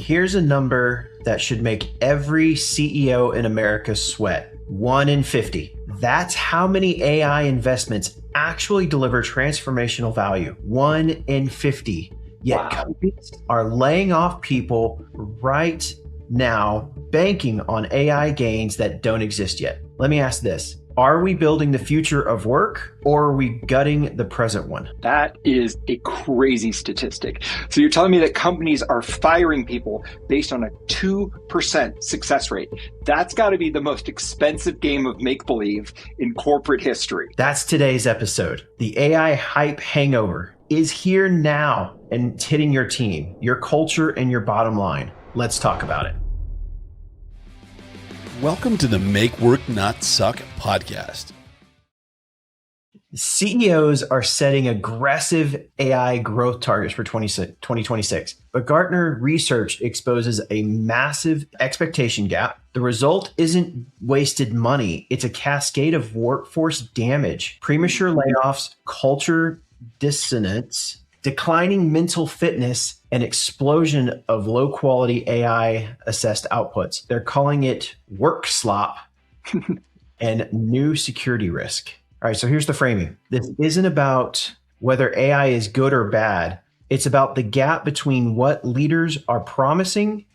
Here's a number that should make every CEO in America sweat. 1 in 50. That's how many AI investments actually deliver transformational value. 1 in 50. Yet companies are laying off people right now, banking on AI gains that don't exist yet. Let me ask this. Are we building the future of work, or are we gutting the present one? That is a crazy statistic. So you're telling me that companies are firing people based on a 2% success rate. That's got to be the most expensive game of make-believe in corporate history. That's today's episode. The AI hype hangover is here now, and it's hitting your team, your culture, and your bottom line. Let's talk about it. Welcome to the Make Work Not Suck podcast. CEOs are setting aggressive AI growth targets for 2026, but Gartner research exposes a massive expectation gap. The result isn't wasted money. It's a cascade of workforce damage, premature layoffs, culture dissonance, declining mental fitness, and explosion of low-quality AI-assessed outputs. They're calling it work slop and new security risk. All right, so here's the framing. This isn't about whether AI is good or bad. It's about the gap between what leaders are promising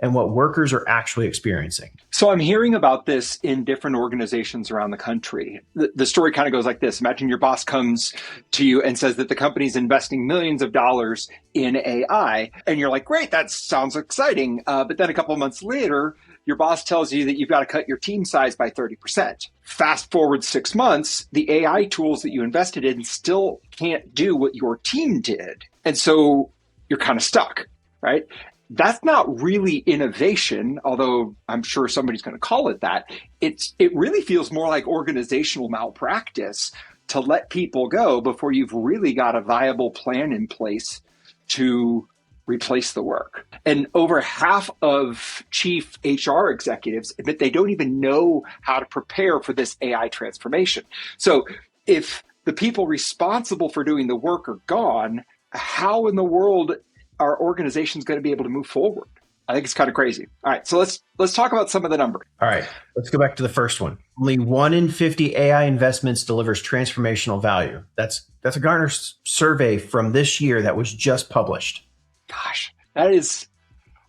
and what workers are actually experiencing. So I'm hearing about this in different organizations around the country. The story kind of goes like this. Imagine your boss comes to you and says that the company's investing millions of dollars in AI. And you're like, great, that sounds exciting. But then a couple of months later, your boss tells you that you've got to cut your team size by 30%. Fast forward 6 months, the AI tools that you invested in still can't do what your team did. And so you're kind of stuck, right? That's not really innovation, although I'm sure somebody's going to call it that. It really feels more like organizational malpractice to let people go before you've really got a viable plan in place to replace the work. And over half of chief HR executives admit they don't even know how to prepare for this AI transformation. So if the people responsible for doing the work are gone, how in the world are organizations going to be able to move forward? I think it's kind of crazy. All right, so let's talk about some of the numbers. All right, let's go back to the first one. Only 1 in 50 AI investments delivers transformational value. That's a Gartner survey from this year that was just published. Gosh, that is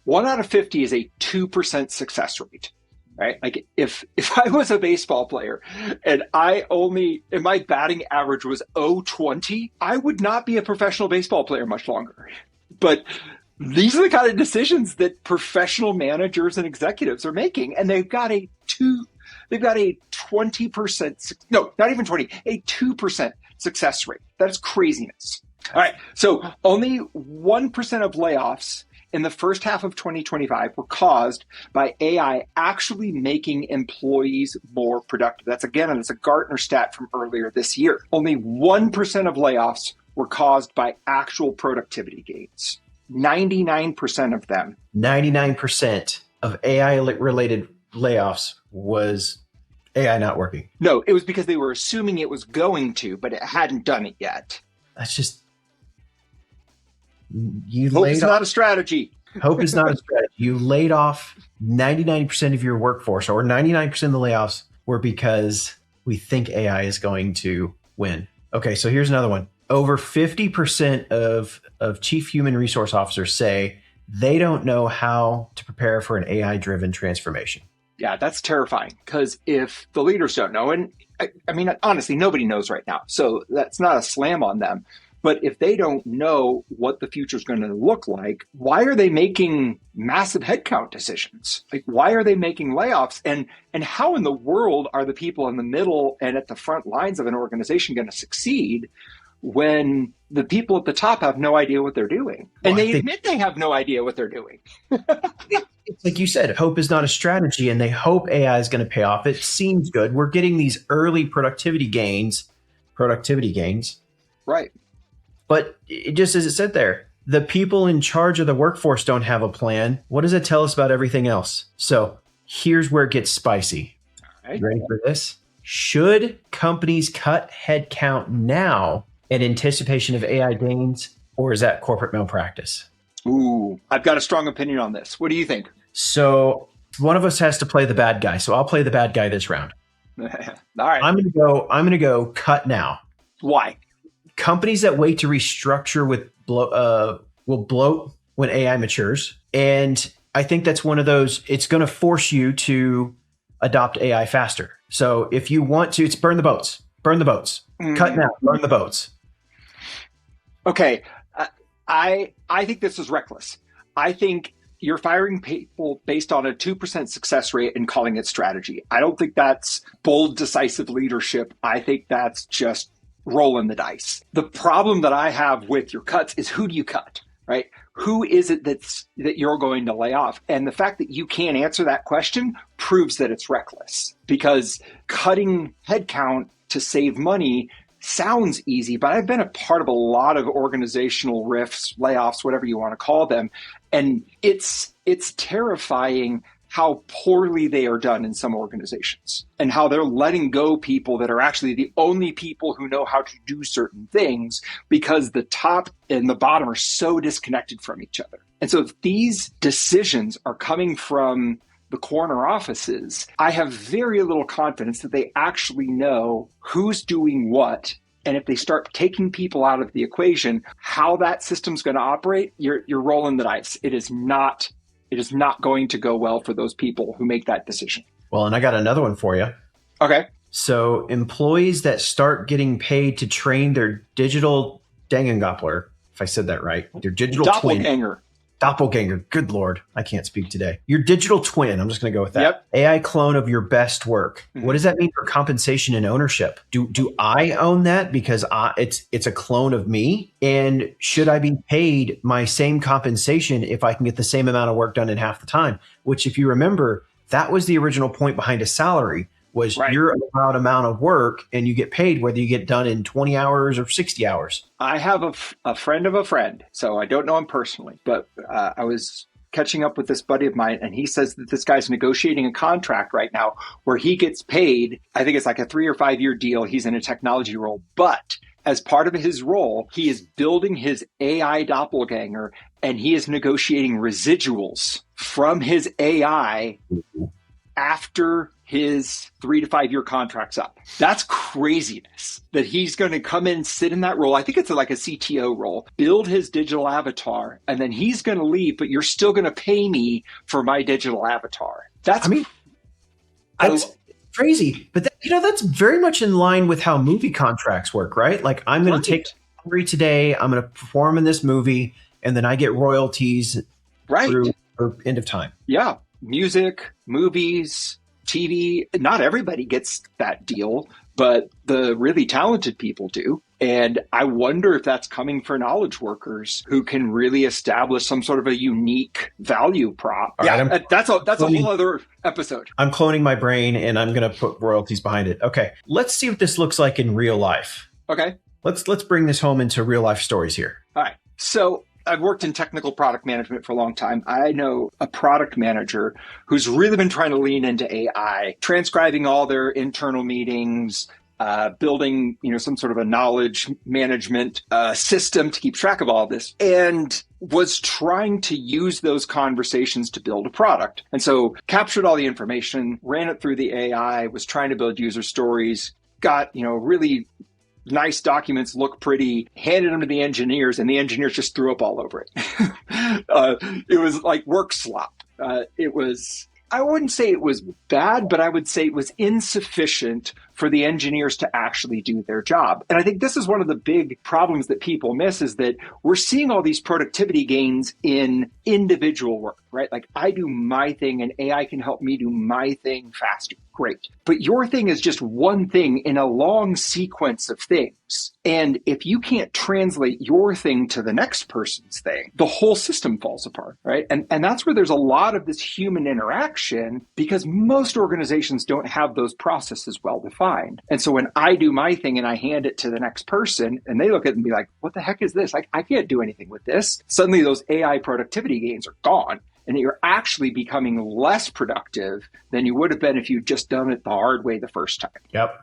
1 out of 50 is a 2% success rate, right? Like if I was a baseball player and my batting average was 0.20, I would not be a professional baseball player much longer. But these are the kind of decisions that professional managers and executives are making, and they've got a 20%, no, not even 20, a 2% success rate. That is craziness. All right, so only 1% of layoffs in the first half of 2025 were caused by AI actually making employees more productive. That's a Gartner stat from earlier this year. Only 1% of layoffs were caused by actual productivity gains. 99% of them. 99% of AI-related layoffs was AI not working. No, it was because they were assuming it was going to, but it hadn't done it yet. That's just... Hope is not a strategy. Hope is not a strategy. You laid off 99% of your workforce, or 99% of the layoffs were because we think AI is going to win. Okay, so here's another one. Over 50% of chief human resource officers say they don't know how to prepare for an AI-driven transformation. Yeah, that's terrifying, because if the leaders don't know, and I mean, honestly, nobody knows right now, so that's not a slam on them. But if they don't know what the future is going to look like, why are they making massive headcount decisions? Like, why are they making layoffs? And how in the world are the people in the middle and at the front lines of an organization going to succeed when the people at the top have no idea what they're doing? And they admit they have no idea what they're doing. It's like you said, hope is not a strategy, and they hope AI is going to pay off. It seems good. We're getting these early productivity gains. Right. But it just as it said there, the people in charge of the workforce don't have a plan. What does it tell us about everything else? So here's where it gets spicy. All right. Ready for this? Should companies cut headcount now in anticipation of AI gains, or is that corporate malpractice? Ooh, I've got a strong opinion on this. What do you think? So one of us has to play the bad guy. So I'll play the bad guy this round. All right. I'm gonna go cut now. Why? Companies that wait to restructure will bloat when AI matures. And I think that's one of those, it's going to force you to adopt AI faster. So if you want to, it's burn the boats, cut now, burn the boats. Okay. I think this is reckless. I think you're firing people based on a 2% success rate and calling it strategy. I don't think that's bold, decisive leadership. I think that's just rolling the dice. The problem that I have with your cuts is, who do you cut, right? Who is it that you're going to lay off? And the fact that you can't answer that question proves that it's reckless, because cutting headcount to save money sounds easy, but I've been a part of a lot of organizational rifts, layoffs, whatever you want to call them. And it's terrifying how poorly they are done in some organizations, and how they're letting go people that are actually the only people who know how to do certain things, because the top and the bottom are so disconnected from each other. And so if these decisions are coming from the corner offices, I have very little confidence that they actually know who's doing what. And if they start taking people out of the equation, how that system's going to operate, you're rolling the dice. It is not going to go well for those people who make that decision. Well, and I got another one for you. Okay. So employees that start getting paid to train their digital Dangengoppler, if I said that right, their digital doppelganger. Doppelganger. Good Lord. I can't speak today. Your digital twin. I'm just going to go with that. Yep. AI clone of your best work. Mm-hmm. What does that mean for compensation and ownership? Do I own that because it's a clone of me? And should I be paid my same compensation if I can get the same amount of work done in half the time? Which, if you remember, that was the original point behind a salary, was right. Your allowed amount of work and you get paid whether you get done in 20 hours or 60 hours. I have a friend of a friend, so I don't know him personally, but I was catching up with this buddy of mine, and he says that this guy's negotiating a contract right now where he gets paid, I think it's like a 3 or 5 year deal. He's in a technology role, but as part of his role, he is building his AI doppelganger, and he is negotiating residuals from his AI after his 3 to 5 year contract's up. That's craziness, that he's going to come in and sit in that role. I think it's like a CTO role, build his digital avatar, and then he's going to leave, but you're still going to pay me for my digital avatar. That's crazy. But that's very much in line with how movie contracts work, right? Like, I'm going to take salary today, I'm going to perform in this movie, and then I get royalties through end of time. Yeah. Music, movies, TV, not everybody gets that deal, but the really talented people do. And I wonder if that's coming for knowledge workers who can really establish some sort of a unique value prop. Right, that's a whole other episode. I'm cloning my brain and I'm going to put royalties behind it. Okay, let's see what this looks like in real life. Okay. Let's bring this home into real life stories here. All right. So I've worked in technical product management for a long time. I know a product manager who's really been trying to lean into AI, transcribing all their internal meetings, building, some sort of a knowledge management system to keep track of all this, and was trying to use those conversations to build a product. And so captured all the information, ran it through the AI, was trying to build user stories, got, really nice documents, look pretty, handed them to the engineers, and the engineers just threw up all over it. It was like work slop. I wouldn't say it was bad, but I would say it was insufficient for the engineers to actually do their job. And I think this is one of the big problems that people miss, is that we're seeing all these productivity gains in individual work, right? Like, I do my thing and AI can help me do my thing faster. Great. But your thing is just one thing in a long sequence of things. And if you can't translate your thing to the next person's thing, the whole system falls apart, right? And that's where there's a lot of this human interaction, because most organizations don't have those processes well defined. And so when I do my thing and I hand it to the next person and they look at it and be like, what the heck is this? I can't do anything with this. Suddenly those AI productivity gains are gone. And you're actually becoming less productive than you would have been if you'd just done it the hard way the first time. Yep.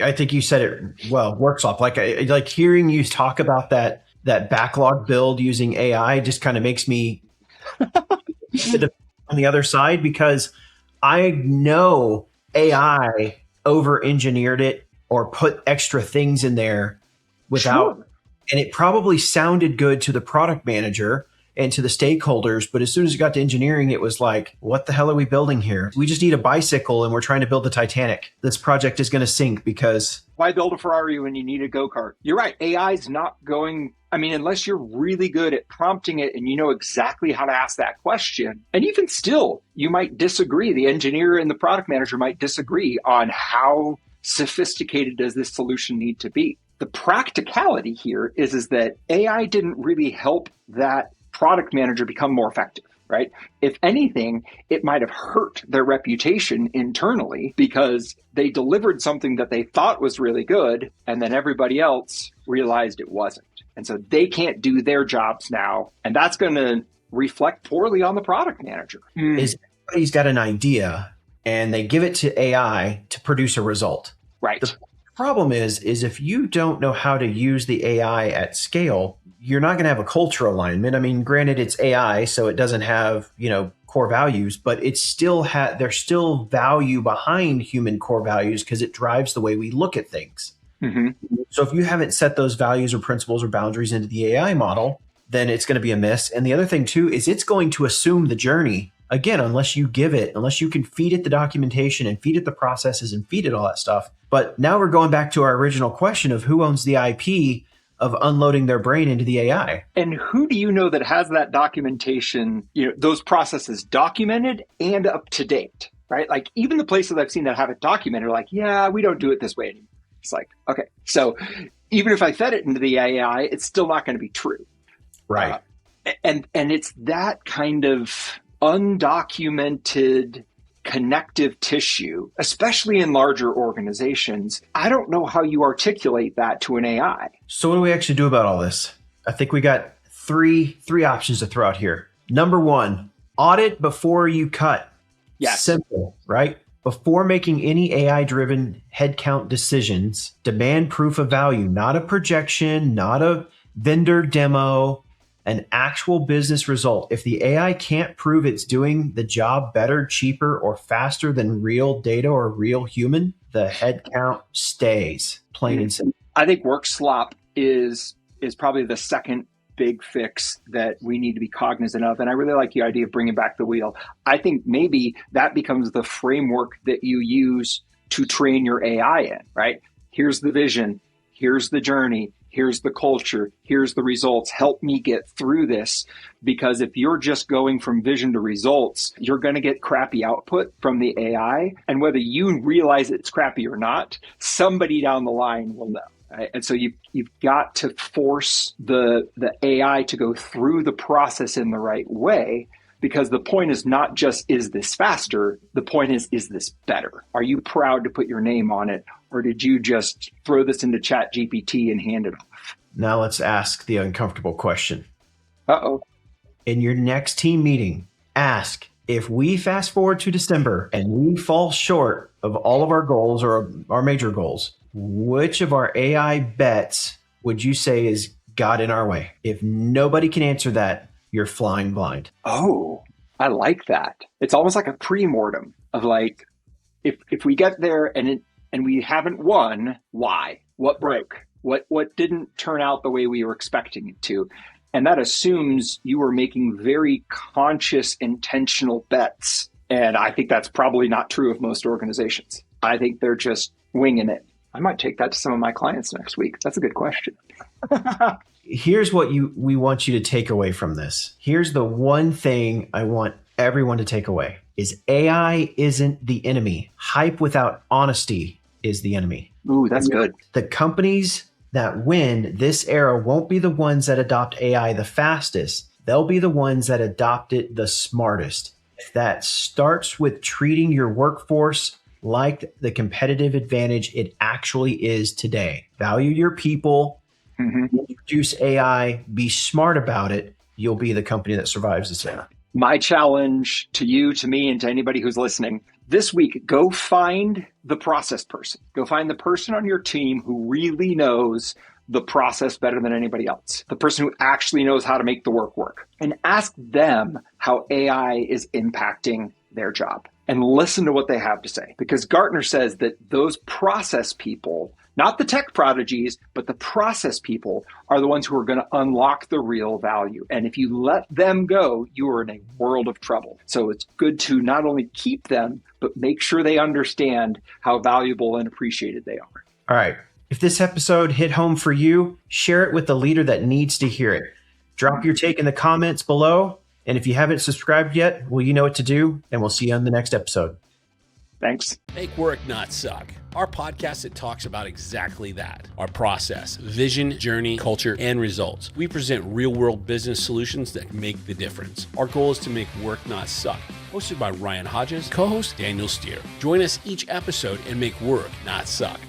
I think you said it well, work slop. Like hearing you talk about that that backlog build using AI just kind of makes me on the other side, because I know AI over engineered it or put extra things in there without, Sure. and it probably sounded good to the product manager and to the stakeholders. But as soon as it got to engineering, it was like, what the hell are we building here? We just need a bicycle and we're trying to build the Titanic. This project is going to sink because Why build a Ferrari when you need a go-kart? You're right. AI is not going, unless you're really good at prompting it and you know exactly how to ask that question. And even still, you might disagree. The engineer and the product manager might disagree on how sophisticated does this solution need to be. The practicality here is that AI didn't really help that product manager become more effective, right? If anything, it might have hurt their reputation internally because they delivered something that they thought was really good, and then everybody else realized it wasn't. And so they can't do their jobs now, and that's going to reflect poorly on the product manager. is everybody's got an idea and they give it to AI to produce a result. Right. The problem is if you don't know how to use the AI at scale, you're not going to have a cultural alignment. I mean, granted, it's AI, so it doesn't have, core values, but it's still there's still value behind human core values because it drives the way we look at things. Mm-hmm. So if you haven't set those values or principles or boundaries into the AI model, then it's going to be a miss. And the other thing too is it's going to assume the journey again, unless you can feed it the documentation and feed it the processes and feed it all that stuff. But now we're going back to our original question of who owns the IP of unloading their brain into the AI. And who do you know that has that documentation, those processes documented and up to date, right? Like even the places I've seen that have it documented are like, yeah, we don't do it this way anymore. It's like, okay, so even if I fed it into the AI, it's still not going to be true. Right. And it's that kind of undocumented connective tissue, especially in larger organizations. I don't know how you articulate that to an AI. So what do we actually do about all this? I think we got three options to throw out here. Number one, audit before you cut. Yes. Simple, right? Before making any AI-driven headcount decisions, demand proof of value, not a projection, not a vendor demo, an actual business result. If the AI can't prove it's doing the job better, cheaper, or faster than real data or real human, the headcount stays, plain and simple. I think work slop is probably the second big fix that we need to be cognizant of. And I really like the idea of bringing back the wheel. I think maybe that becomes the framework that you use to train your AI in, right? Here's the vision. Here's the journey. Here's the culture. Here's the results. Help me get through this. Because if you're just going from vision to results, you're going to get crappy output from the AI. And whether you realize it's crappy or not, somebody down the line will know. Right? And so you've got to force the AI to go through the process in the right way, because the point is not just, is this faster? The point is this better? Are you proud to put your name on it? Or did you just throw this into Chat GPT and hand it off? Now let's ask the uncomfortable question. Uh-oh. In your next team meeting, ask, if we fast forward to December and we fall short of all of our goals or our major goals, which of our AI bets would you say is got in our way? If nobody can answer that, you're flying blind. Oh, I like that. It's almost like a pre-mortem of like, if we get there and we haven't won, why? What broke? What didn't turn out the way we were expecting it to? And that assumes you were making very conscious, intentional bets. And I think that's probably not true of most organizations. I think they're just winging it. I might take that to some of my clients next week. That's a good question. Here's what we want you to take away from this. Here's the one thing I want everyone to take away is AI isn't the enemy. Hype without honesty is the enemy. Ooh, that's good. The companies that win this era won't be the ones that adopt AI the fastest. They'll be the ones that adopt it the smartest. That starts with treating your workforce like the competitive advantage it actually is today. Value your people, introduce AI, be smart about it. You'll be the company that survives this era. My challenge to you, to me, and to anybody who's listening, this week, go find the process person. Go find the person on your team who really knows the process better than anybody else, the person who actually knows how to make the work, and ask them how AI is impacting their job and listen to what they have to say. Because Gartner says that those process people, not the tech prodigies, but the process people are the ones who are going to unlock the real value. And if you let them go, you are in a world of trouble. So it's good to not only keep them, but make sure they understand how valuable and appreciated they are. All right. If this episode hit home for you, share it with the leader that needs to hear it. Drop your take in the comments below. And if you haven't subscribed yet, well, you know what to do. And we'll see you on the next episode. Thanks. Make work not suck. Our podcast that talks about exactly that. Our process, vision, journey, culture, and results. We present real-world business solutions that make the difference. Our goal is to make work not suck. Hosted by Ryan Hodges, co-host Daniel Steer. Join us each episode and make work not suck.